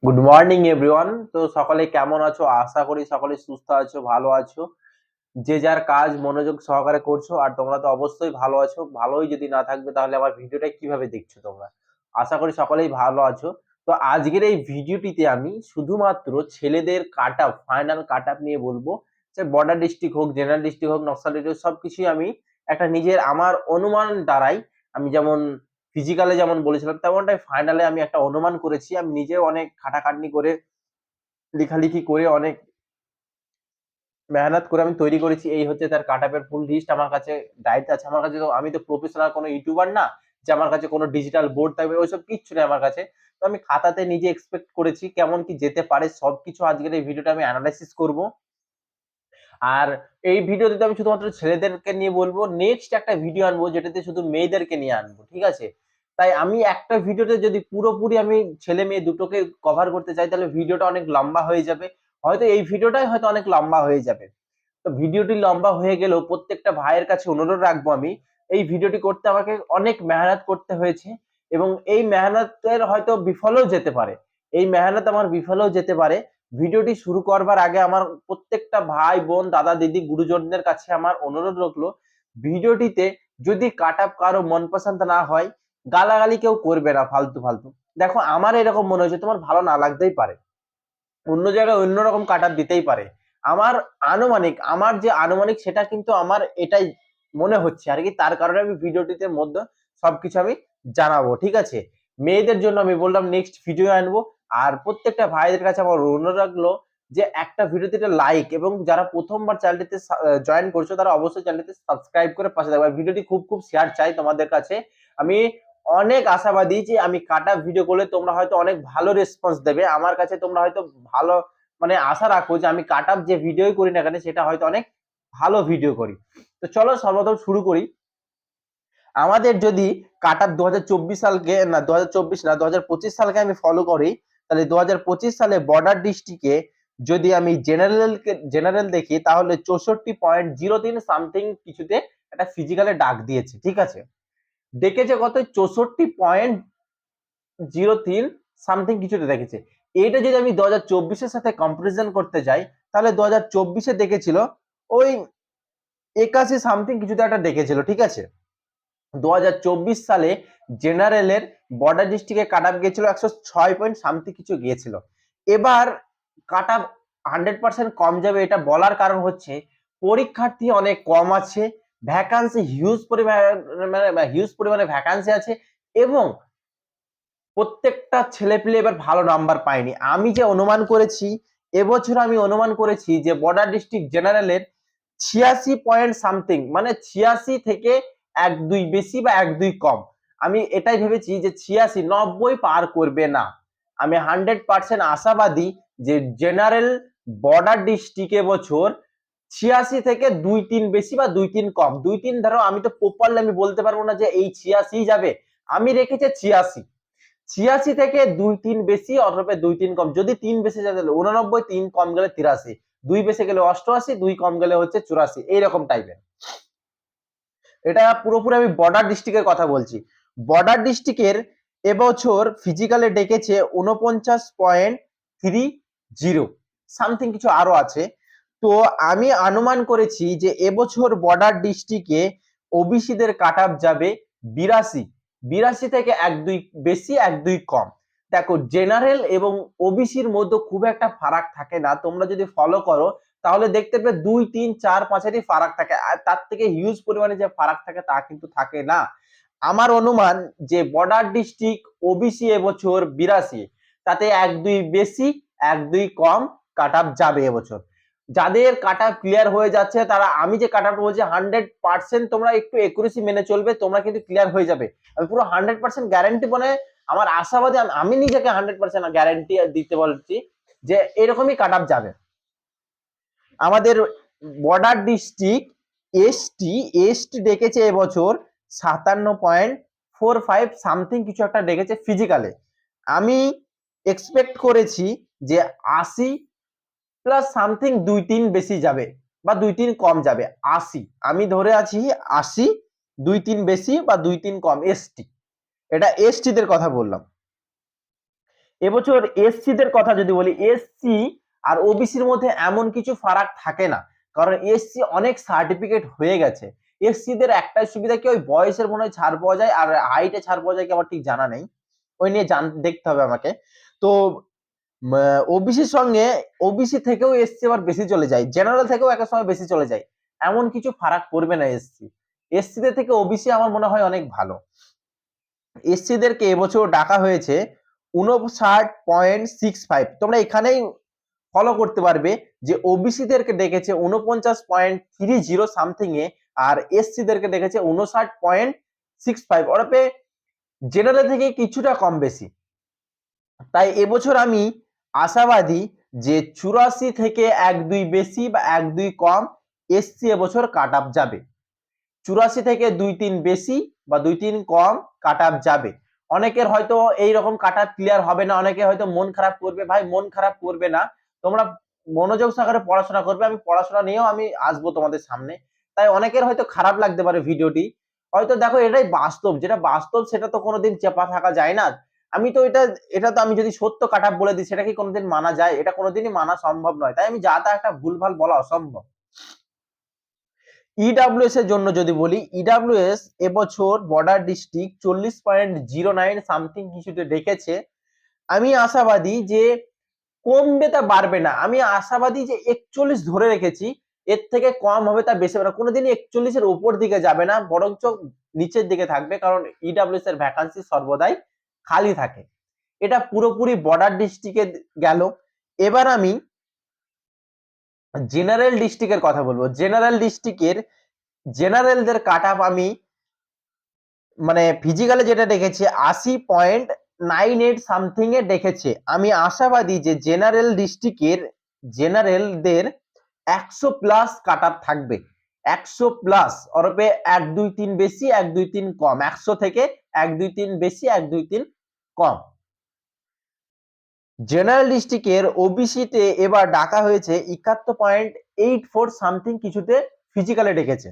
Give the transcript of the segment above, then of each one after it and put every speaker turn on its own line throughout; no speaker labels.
Good morning everyone. তো সকলে কেমন আছো? আশা করি সকলে সুস্থ আছো, ভালো আছো। যে যার কাজ মনোযোগ সহকারে করছো, আর তোমরা তো অবশ্যই ভালো আছো। ভালোই যদি না থাকবে তাহলে আমার ভিডিওটা কিভাবে দেখছো তোমরা? আশা করি সকলেই ভালো আছো। তো আজকের এই ভিডিওটিতে আমি শুধুমাত্র ছেলেদের কাট-অফ, ফাইনাল কাট-অফ নিয়ে বলবো। যে বর্ডার ডিস্ট্রিক্ট হোক, জেনারেল ডিস্ট্রিক্ট হোক, নকশাল ডিস্ট্রিক্ট হোক, সবকিছুই আমি একটা নিজের আমার অনুমান দ্বারাই আমি যেমন ফিজিক্যালে যেমন বলেছিলাম তেমনটাই ফাইনালে আমি একটা অনুমান করেছি। আমি নিজেও অনেক খাটাখাটনি করে লেখালেখি করে অনেক মেহনত করে আমি তৈরি করেছি। এই হচ্ছে তার কাট অফ এর ফুল লিস্ট আমার কাছে ডায়েট আছে। আমার কাছে তো আমি তো প্রফেশনাল কোনো ইউটিউবার না যে আমার কাছে কোনো ডিজিটাল বোর্ড থাকবে, ওইসব কিচ্ছু নেই আমার কাছে। তো আমি খাতাতে নিজে এক্সপেক্ট করেছি কেমন কি যেতে পারে সবকিছু আজকের এই ভিডিওটা আমি এনালাইসিস করব। আর এই ভিডিওতে তো আমি শুধুমাত্র ছেলেদেরকে নিয়ে বলবো। নেক্সট একটা ভিডিও আনবো যেটাতে শুধু মেয়েদেরকে নিয়ে আনবো। ঠিক আছে? তাই আমি একটা ভিডিওতে যদি পুরোপুরি আমি ছেলে মেয়ে দুটোকে কভার করতে চাই তাহলে ভিডিওটা অনেক লম্বা হয়ে যাবে। হয়তো এই ভিডিওটাই হয়তো অনেক লম্বা হয়ে যাবে। তো ভিডিওটি লম্বা হয়ে গেলেও প্রত্যেকটা ভাইয়ের কাছে অনুরোধ রাখবো আমি, এই ভিডিওটি করতে আমাকে অনেক মেহনত করতে হয়েছে এবং এই মেহনতের হয়তো বিফলেও যেতে পারে। এই মেহনত আমার বিফলেও যেতে পারে। ভিডিওটি শুরু করবার আগে আমার প্রত্যেকটা ভাই, বোন, দাদা, দিদি, গুরুজনদের কাছে আমার অনুরোধ রাখলো, ভিডিওটিতে যদি কাট আপ কারো মন পছন্দ না হয়, গালাগালি কেউ করবে না ফালতু, ফালতু। দেখো আমার এরকম মনে হয়েছে তোমার ভালো না লাগতেই পারে। অন্য জায়গায় অন্যরকম কাট অফ দিতেই পারে। আমার আমার যে আনুমানিক সেটা কিন্তু আমার এটাই মনে হচ্ছে আরকি। তার কারণে আমি ভিডিওটিতে মধ্যে সবকিছু আমি জানাবো। ঠিক আছে? মেয়েদের জন্য আমি বললাম নেক্সট ভিডিও আনবো। আর প্রত্যেকটা ভাইদের কাছে আমার অনুরোধ রাখলো যে একটা ভিডিওতে একটা লাইক, এবং যারা প্রথমবার চ্যানেলটিতে জয়েন করছো তারা অবশ্যই চ্যানেলটিতে সাবস্ক্রাইব করে পাশে থাকবে। আর ভিডিওটি খুব শেয়ার চাই তোমাদের কাছে। আমি অনেক আশাবাদী যে আমি কাট অফ ভিডিও করলে তোমরা হয়তো অনেক ভালো রেসপন্স দেবে। আমার কাছে তোমরা হয়তো ভালো আশা রাখো যে আমি কাট অফ যে ভিডিওই করি না কেন সেটা হয়তো অনেক ভালো ভিডিও করি। তো চলো সর্বপ্রথম শুরু করি। আমাদের যদি কাট অফ 2024 সালকে না 2024 না 2025 সালকে আমি ফলো করি, তাহলে 2025 সালে বর্ডার ডিস্ট্রিক্টে যদি আমি জেনারেল দেখি তাহলে 64.03 সামথিং কিছুতে একটা ফিজিক্যালে ডাক দিয়েছে। ঠিক আছে? ডেকেছে কত? 64.03 সামথিং কিছুতে দেখেছে। এইটা যদি আমি 2024 এর সাথে কম্পারিজন করতে যাই তাহলে 2024 এ দেখেছিল ওই 81 সামথিং কিছুতে একটা ডেকেছিল। ঠিক আছে? 2024 সালে জেনারেলের বর্ডার ডিস্ট্রিক্টে কাট অফ গিয়েছিল 106 পয়েন্ট সামথিং কিছু গিয়েছিল। এবার কাট অফ 100% কম যাবে এটা বলার কারণ হচ্ছে পরীক্ষার্থী অনেক কম আছে, ভ্যাকান্সি হিউজ পরিমাণে ভ্যাকান্সি আছে, এবং প্রত্যেকটা ছেলেপিলে এবার ভালো নাম্বার পায়নি। আমি যে অনুমান করেছি, এবছর আমি অনুমান করেছি যে বর্ডার ডিস্ট্রিক্ট জেনারেলের 86 পয়েন্ট সামথিং, মানে 86 থেকে 1-2 বেশি বা 1-2 কম। আমি এটাই ভেবেছি যে 86 90 পার করবে না। আমি 100% আশাবাদী যে জেনারেল বর্ডার ডিস্ট্রিক্ট এবছর 86 থেকে 2-3 বেশি বা 2-3 কম। 2-3 ধরো, আমি তো প্রপারলি আমি বলতে পারবো না যে এই 86 যাবে। আমি রেখেছি 86। 86 থেকে 2-3 বেশি অথবা 2-3 কম। যদি 3 বেশি যায় তাহলে 89, 3 কম গেলে 83, 2 বেশি গেলে 88, 2 কম গেলে হচ্ছে 84, এইরকম টাইপের। এটা পুরোপুরি আমি বর্ডার ডিস্ট্রিক্টের কথা বলছি। বর্ডার ডিস্ট্রিক্টের এবছর ফিজিক্যালে ডেকেছে 49.30 সামথিং কিছু আরো আছে। তো আমি অনুমান করেছি যে এবছর বর্ডার ডিস্ট্রিক্টে ওবিসিদের কাট অফ যাবে 82। 82 থেকে 1-2 বেশি, 1-2 কম। দেখো জেনারেল এবং ওবিসির মধ্যে খুব একটা ফারাক থাকে না। তোমরা যদি ফলো করো তাহলে দেখতে পাবে 2, 3, 4, 5 এরই ফারাক থাকে। আর তার থেকে হিউজ পরিমাণে যে ফারাক থাকে তা কিন্তু থাকে না। আমার অনুমান যে বর্ডার ডিস্ট্রিক্ট ওবিসি এবছর 82, তাতে 1-2 বেশি, 1-2 কম কাট অফ যাবে এবছর। যাদের কাট অফ ক্লিয়ার হয়ে যাচ্ছে তারা, আমি যে কাট অফ বলছি 100% তোমরা একটু একুরেসি মেনে চলবে, তোমরা কিন্তু ক্লিয়ার হয়ে যাবে। আমি পুরো 100% গ্যারান্টি বলে আমার আশাবাদী, আমি নিজেকে 100% গ্যারান্টি দিতে বলছি যে এরকমই কাট অফ যাবে। আমাদের বর্ডার ডিস্ট্রিক্ট এসটি ডেকেছে এবছর 57.45 সামথিং কিছু একটা ডেকেছে ফিজিক্যালে। আমি এক্সপেক্ট করেছি যে 80 প্লাস সামথিং 2-3 বেশি যাবে বা 2-3 কম যাবে। 80 আমি ধরে আছি, 80 2-3 বেশি বা 2-3 কম। এসটি, এটা এসটি দের কথা বললাম। এবছর এসসি দের কথা যদি বলি, এসসি আর ওবিসির মধ্যে এমন কিছু ফারাক থাকে না, কারণ এসসি অনেক সার্টিফিকেট হয়ে গেছে। এসসি দের একটাই সুবিধা কি, ওই বয়সের মনে হয় ছাড় পাওয়া যায়, আর হাইটে ছাড় পাওয়া যায় কি আমার ঠিক জানা নেই, ওই নিয়ে দেখতে হবে আমাকে। তো ওবিসির সঙ্গে ওবিসি থেকেও এসসি আবার বেশি চলে যায়, জেনারেল থেকেও একটা সময় বেশি চলে যায়, এমন কিছু ফারাক করবে না এসসি। এসসি দের থেকে ওবিসি আমার মনে হয় অনেক ভালো। এসসি দেরকে এবছর ডাকা হয়েছে 59.65। তোমরা এখানেই ফলো করতে পারবে যে ওবিসি দেরকে ডেকেছে 49.30 সামথিং এ, আর এসসি দেরকে ডেকেছে 59.65, ওরপে জেনারেল থেকে কিছুটা কম বেশি। তাই এবছর আমি আশাবাদী যে 84 থেকে 1-2 বেশি বা 1-2 কম এসসি এবছর কাট আপ যাবে। 84 থেকে 2-3 বেশি বা 2-3 কম কাট আপ যাবে। অনেকের হয়তো এইরকম কাট আপ ক্লিয়ার হবে না, অনেকে হয়তো মন খারাপ করবে। ভাই মন খারাপ করবে না, তোমরা মনোযোগ সহকারে পড়াশোনা করবে। আমি পড়াশোনা নিয়েও আমি আসবো তোমাদের সামনে। তাই অনেকের হয়তো খারাপ লাগতে পারে ভিডিওটি, হয়তো দেখো এটাই বাস্তব, যেটা বাস্তব সেটা তো কোনোদিন চাপা থাকা যায় না। আমি তো এটা তো আমি যদি সত্য কাট আপ বলে দিই, সেটা কি কোনোদিন মানা যায়? এটা কোনোদিনই মানা সম্ভব নয়। তাই আমি যা তা একটা ভুলভাল বলা অসম্ভব। ইডব্লিউএস এর জন্য যদি বলি, ইডব্লিউএস এবছর বর্ডার ডিস্ট্রিক্ট 40.09 সামথিং কিছুতে ডেকেছে। আমি আশাবাদী যে কমবে তা বাড়বে না, আমি আশাবাদী যে 41 ধরে রেখেছি, এর থেকে কম হবে তা বেশি হবে না, কোনোদিনই 41 এর উপর দিকে যাবে না, বরঞ্চ নিচের দিকে থাকবে, কারণ ইডব্লিউএস এর ভ্যাকান্সি সর্বদাই খালি থাকে। এটা পুরোপুরি বর্ডার ডিস্ট্রিক্টে গেল। এবার আমি জেনারেল ডিস্ট্রিক্টের কথা বলবো। জেনারেল ডিস্ট্রিক্টের জেনারেলদের কাট আপ আমি মানে ফিজিক্যালে যেটা দেখেছি 80.98 সামথিং এ দেখেছে। আমি আশাবাদী যে জেনারেল ডিস্ট্রিক্টের জেনারেলদের 100 প্লাস কাট আপ থাকবে। 100 প্লাস অরপে 1-2-3 বেশি 1-2-3 কম, 100 থেকে 1-2-3 বেশি 1-2-3 কম। জেনারেল ডিস্ট্রিক্টের ওবিসিতে এবার ডাকা হয়েছে 71.84 সামথিং কিছুতে ফিজিক্যালে ডেকেছে।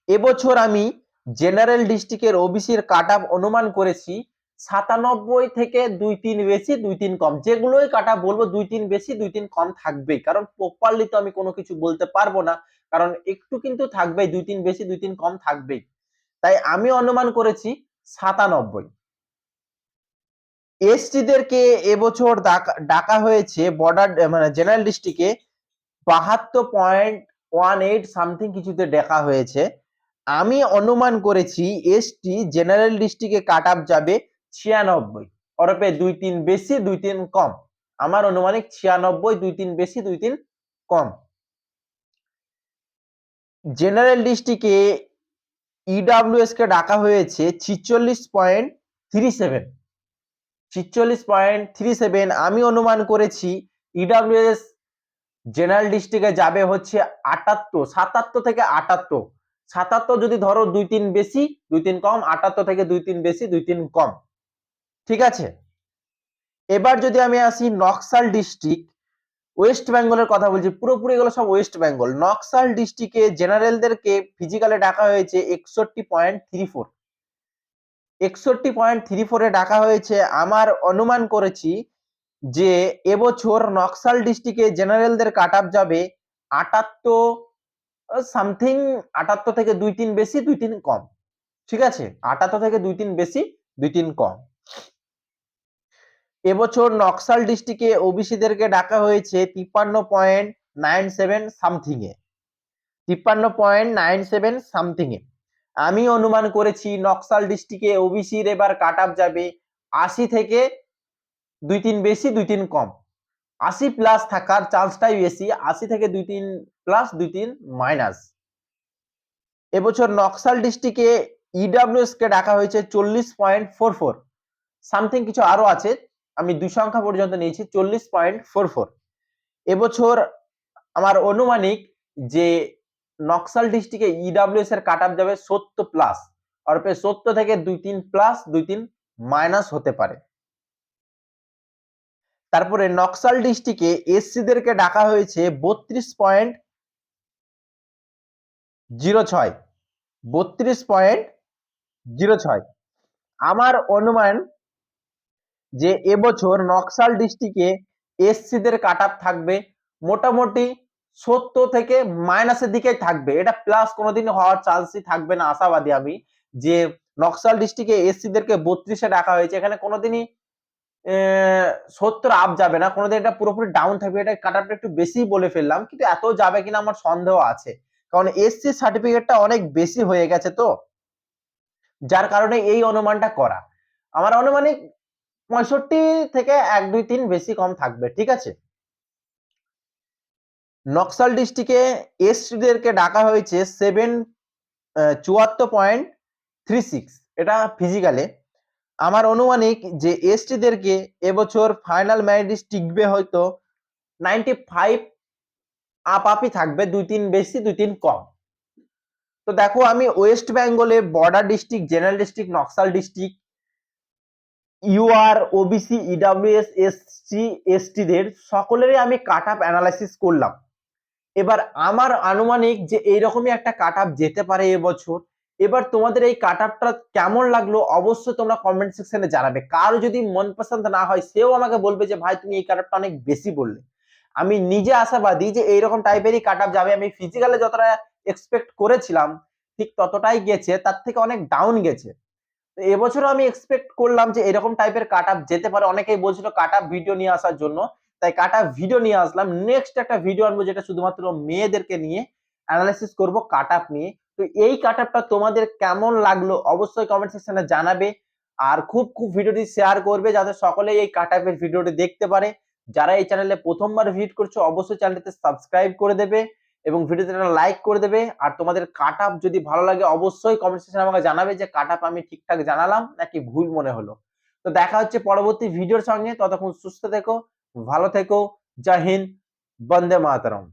এবছর আমি জেনারেল ডিস্ট্রিক্টের ওবিসির কাট আপ অনুমান করেছি 97 থেকে 2-3 বেশি 2-3 কম। যেগুলোই কাট আপ বলবো 2-3 বেশি 2-3 কম থাকবেই, কারণ প্রপারলি তো আমি কোনো কিছু বলতে পারবো না, কারণ একটু কিন্তু থাকবেই, 2-3 বেশি 2-3 কম থাকবেই। তাই আমি অনুমান করেছি 97। এসটি দেরকে এবছর ডাকা হয়েছে বর্ডার মানে জেনারেল ডিস্ট্রিক্টে 72.18 সামথিং কিছুতে ডাকা হয়েছে। আমি অনুমান করেছি এসটি জেনারেল ডিস্ট্রিক্টে কাট আপ যাবে 96, ওরপে 2-3 বেশি 2-3 কম। আমার অনুমানিক 96, 2-3 বেশি 2-3 কম। জেনারেল ডিস্ট্রিক্টে ইডব্লিউএস কে ডাকা হয়েছে 46.37। 46.37 আমি অনুমান করেছি ইডব্লিউএস জেনারেল ডিস্ট্রিক্টে যাবে হচ্ছে 78, 77 থেকে 78। 77 যদি ধরো 2-3 বেশি 2-3 কম, 78 থেকে 2-3 বেশি 2-3 কম। ঠিক আছে, এবার যদি আমি আসি নকশাল ডিস্ট্রিক্ট, ওয়েস্ট বেঙ্গলের কথা বলছি, পুরোপুরি এগুলো সব ওয়েস্ট বেঙ্গল। নকশাল ডিস্ট্রিক্টে জেনারেলদেরকে ফিজিক্যালে ডাকা হয়েছে 61.34। 61.34 এ ডাকা হয়েছে। আমার অনুমান করেছি যে এবছর নকশাল ডিস্ট্রিক্টে জেনারেলদের কাট আপ যাবে 78 সামথিং, 78 থেকে 2-3 বেশি 2-3 কম। ঠিক আছে, 78 থেকে 2-3 বেশি 2-3 কম। এবছর নকশাল ডিস্ট্রিক্টে ওবিসি দেরকে ডাকা হয়েছে 53.97 সামথিং এ, 53.97 সামথিং এ। আমি অনুমান করেছি নকশাল ডিস্ট্রিক্টে ওবিসির এবার কাট আপ যাবে 80 থেকে 2-3 বেশি 2-3 কম। 80 প্লাস থাকার চান্সটাই বেশি, 80 থেকে 2-3 প্লাস 2-3 মাইনাস। এবছর নকশাল ডিস্ট্রিক্টে ইডব্লিউএস কে ডাকা হয়েছে 40.44 সামথিং, কিছু আরো আছে, আমি 2 সংখ্যা পর্যন্ত নিয়েছি 40.44। এবছর আমার অনুমানিক যে নকশাল ডিস্ট্রিক্টে ইডব্লিউএস এর কাট আপ যাবে 70 প্লাস, আর 70 থেকে 2-3 প্লাস 2-3 মাইনাস হতে পারে। তারপরে নকশাল ডিস্ট্রিক্টে এসসি দেরকে ডাকা হয়েছে 32.06, 32.06। আমার অনুমান যে এবছর নকশাল ডিস্ট্রিক্টে এসসিদের কাট আপ থাকবে মোটামুটি 70 থেকে মাইনাসের দিকেই থাকবে, এটা প্লাস কোনোদিন হওয়ার চান্সই থাকবে না, আশাবাদী আমি। যে নকশাল ডিস্ট্রিক্টে এসসিদেরকে 32-এ ডাকা হয়েছে, এখানে কোনোদিনই 70 আপ যাবে না, কোনোদিন এটা পুরোপুরি ডাউন থাকবে, এটা কাট আপটা একটু বেশি বলে ফেললাম, কিন্তু এত যাবে কিনা আমার সন্দেহ আছে, কারণ এসসি সার্টিফিকেটটা অনেক বেশি হয়ে গেছে, তো যার কারণে এই অনুমানটা করা। আমার আনুমানিক 65 থেকে 1 2 3 বেশি কম থাকবে, ঠিক আছে। নকশাল ডিস্ট্রিক্টে এসটিদেরকে ডাকা হয়েছে 74.36, এটা ফিজিক্যালে। আমার অনুমানিক যে এসটিদেরকে এবছর ফাইনাল মেরিট লিস্ট টিকবে হয়তো 95 আপই থাকবে, 2-3 বেশি 2-3 কম। তো দেখো আমি ওয়েস্ট বেঙ্গলে border district, general district, Naxal district, UR, OBC, EWS, SC, এসটিদের সকলেরই আমি কাট আপ অ্যানালাইসিস করলাম। এবার আমার আনুমানিক যে এইরকমই একটা কাট আপ যেতে পারে এবছর। এবার তোমাদের এই কাট আপটা কেমন লাগলো অবশ্যই তোমরা কমেন্ট সেকশনে জানাবে। কারো যদি মন পছন্দ না হয় সেও আমাকে বলবে যে ভাই তুমি এই কাট আপটা অনেক বেশি বললে। আমি নিজে আশাবাদী যে এইরকম টাইপেরই কাট আপ যাবে, আমি ফিজিক্যালে যতটা এক্সপেক্ট করেছিলাম ঠিক ততটাই গেছে, তার থেকে অনেক ডাউন গেছে। তো এবছরও আমি এক্সপেক্ট করলাম যে এরকম টাইপের কাট আপ যেতে পারে, অনেকেই বলছিল কাট আপ ভিডিও নিয়ে আসার জন্য, তাই কাট আপ ভিডিও নিয়ে আসলাম। নেক্সট একটা ভিডিও আনবো যেটা শুধুমাত্র মেয়েদেরকে নিয়ে অ্যানালাইসিস করব কাট আপ নিয়ে। তো এই কাট আপটা তোমাদের কেমন লাগলো অবশ্যই কমেন্ট সেকশনে জানাবে, আর খুব খুব ভিডিওটি শেয়ার করবে যাতে সকলেই এই কাট আপের ভিডিওটি দেখতে পারে। যারা এই চ্যানেলে প্রথমবার ভিজিট করছো অবশ্যই চ্যানেলটিতে সাবস্ক্রাইব করে দেবে এবং ভিডিওতে একটা লাইক করে দেবে। আর তোমাদের কাট আপ যদি ভালো লাগে অবশ্যই কমেন্ট সেকশনে আমাকে জানাবে যে কাট আপ আমি ঠিকঠাক জানালাম নাকি ভুল মনে হলো। তো দেখা হচ্ছে পরবর্তী ভিডিওর সঙ্গে, ততক্ষণ সুস্থ থেকো, ভালো থেকো, জয় হিন্দ, বন্দে মাতরম।